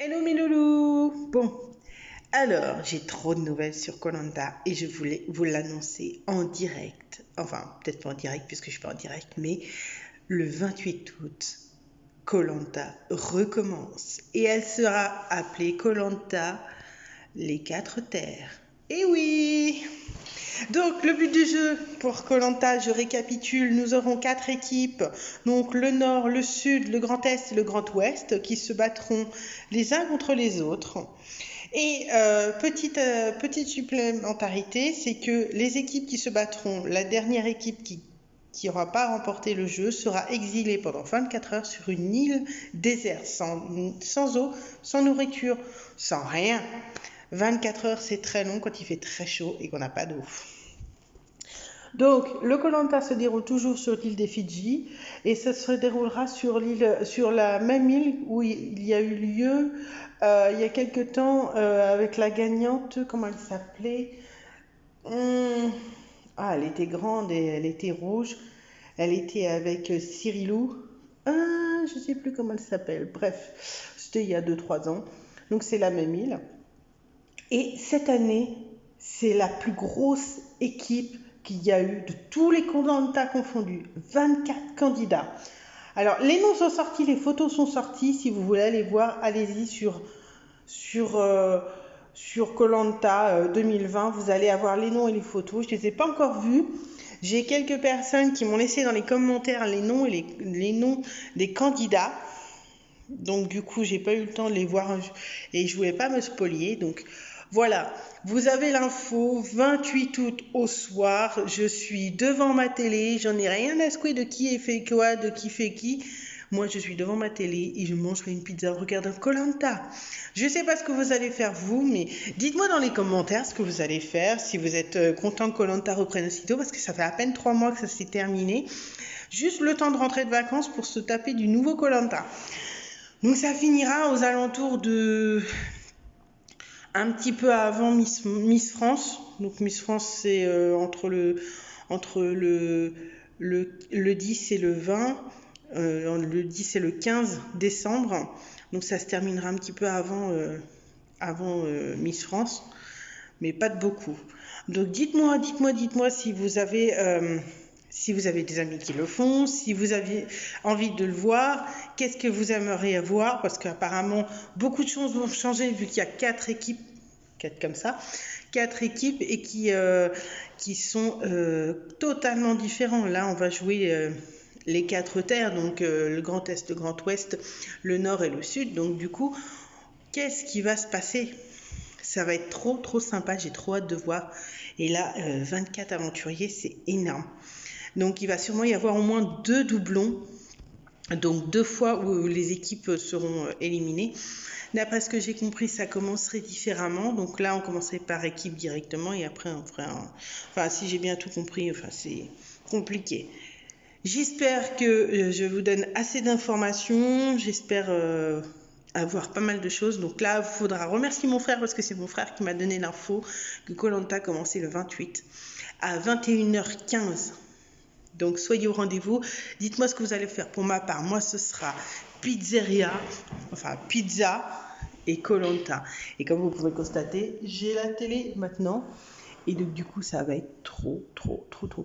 Hello mes loulous. Bon, alors j'ai trop de nouvelles sur koh et je voulais vous l'annoncer en direct. Enfin, peut-être pas en direct puisque je suis pas en direct, mais le 28 août, koh recommence et elle sera appelée koh les 4 terres. Et oui! Donc le but du jeu pour koh je récapitule, nous aurons 4 équipes, donc le Nord, le Sud, le Grand Est et le Grand Ouest, qui se battront les uns contre les autres. Et petite supplémentarité, c'est que les équipes qui se battront, la dernière équipe qui n'aura pas remporté le jeu sera exilée pendant 24 heures sur une île déserte, sans eau, sans nourriture, sans rien. 24 heures, c'est très long quand il fait très chaud et qu'on n'a pas d'eau. Donc, le koh se déroule toujours sur l'île des Fidji et ça se déroulera sur la même île où il y a eu lieu il y a quelque temps avec la gagnante, comment elle s'appelait? Elle était grande et elle était rouge. Elle était avec Cyrilou. Je ne sais plus comment elle s'appelle. Bref, c'était il y a 2-3 ans. Donc, c'est la même île. Et cette année, c'est la plus grosse équipe qu'il y a eu de tous les candidats confondus. 24 candidats. Alors, les noms sont sortis, les photos sont sorties. Si vous voulez aller voir, allez-y sur koh 2020. Vous allez avoir les noms et les photos. Je ne les ai pas encore vus. J'ai quelques personnes qui m'ont laissé dans les commentaires les noms et les noms des candidats. Donc, du coup, j'ai pas eu le temps de les voir et je voulais pas me spolier. Donc, voilà, vous avez l'info, 28 août au soir, je suis devant ma télé, j'en ai rien à secouer de qui fait quoi, de qui fait qui. Moi, je suis devant ma télé et je mangerai une pizza en regardant koh. Je sais pas ce que vous allez faire vous, mais dites-moi dans les commentaires ce que vous allez faire, si vous êtes content que koh reprenne aussitôt, parce que ça fait à peine 3 mois que ça s'est terminé. Juste le temps de rentrer de vacances pour se taper du nouveau koh. Donc ça finira aux alentours de... un petit peu avant Miss France. Donc Miss France, c'est entre le 10 et le 20. Le 10 et le 15 décembre. Donc ça se terminera un petit peu avant Miss France. Mais pas de beaucoup. Donc dites-moi si vous avez... si vous avez des amis qui le font, si vous avez envie de le voir, qu'est-ce que vous aimeriez voir? Parce qu'apparemment, beaucoup de choses vont changer vu qu'il y a 4 équipes, 4 comme ça, 4 équipes et qui sont totalement différents. Là, on va jouer les 4 terres, donc le Grand Est, le Grand Ouest, le Nord et le Sud. Donc du coup, qu'est-ce qui va se passer? Ça va être trop sympa, j'ai trop hâte de voir. Et là, 24 aventuriers, c'est énorme. Donc il va sûrement y avoir au moins 2 doublons, donc 2 fois où les équipes seront éliminées. D'après ce que j'ai compris, ça commencerait différemment. Donc là, on commencerait par équipe directement et après on ferait un... Enfin, si j'ai bien tout compris, enfin c'est compliqué. J'espère que je vous donne assez d'informations. J'espère avoir pas mal de choses. Donc là, il faudra remercier mon frère parce que c'est mon frère qui m'a donné l'info que koh commençait le 28 à 21h15. Donc soyez au rendez-vous. Dites-moi ce que vous allez faire. Pour ma part, moi ce sera pizza et koh. Et comme vous pouvez constater, j'ai la télé maintenant. Et donc du coup ça va être trop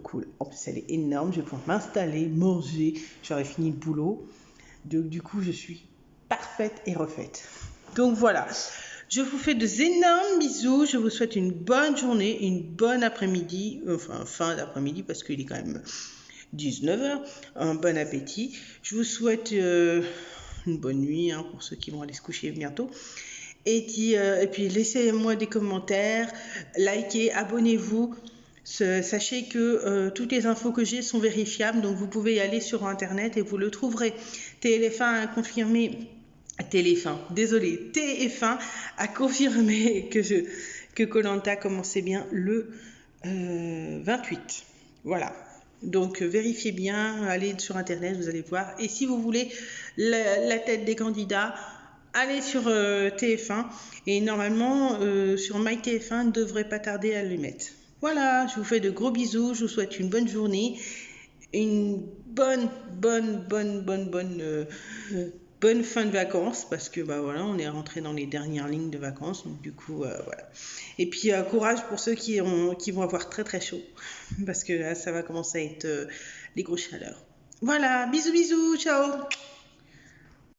cool. En plus elle est énorme, je vais pouvoir m'installer, manger, j'aurai fini le boulot. Donc du coup je suis parfaite et refaite. Donc voilà, je vous fais de énormes bisous, je vous souhaite une bonne journée, une bonne après-midi, enfin fin d'après-midi parce qu'il est quand même 19h, un bon appétit. Je vous souhaite une bonne nuit pour ceux qui vont aller se coucher bientôt. Et puis laissez-moi des commentaires, likez, abonnez-vous. Sachez que toutes les infos que j'ai sont vérifiables, donc vous pouvez y aller sur internet et vous le trouverez. TF1 a confirmé, TF1 a confirmé que koh commençait bien le 28. Voilà. Donc vérifiez bien, allez sur internet, vous allez voir. Et si vous voulez la tête des candidats, allez sur TF1 et normalement sur MyTF1 ne devrait pas tarder à les mettre. Voilà, je vous fais de gros bisous, je vous souhaite une bonne journée, une bonne bonne fin de vacances parce que bah voilà, on est rentré dans les dernières lignes de vacances, donc du coup voilà. Et puis courage pour ceux qui vont avoir très très chaud parce que là ça va commencer à être les grosses chaleurs. Voilà, bisous bisous, ciao.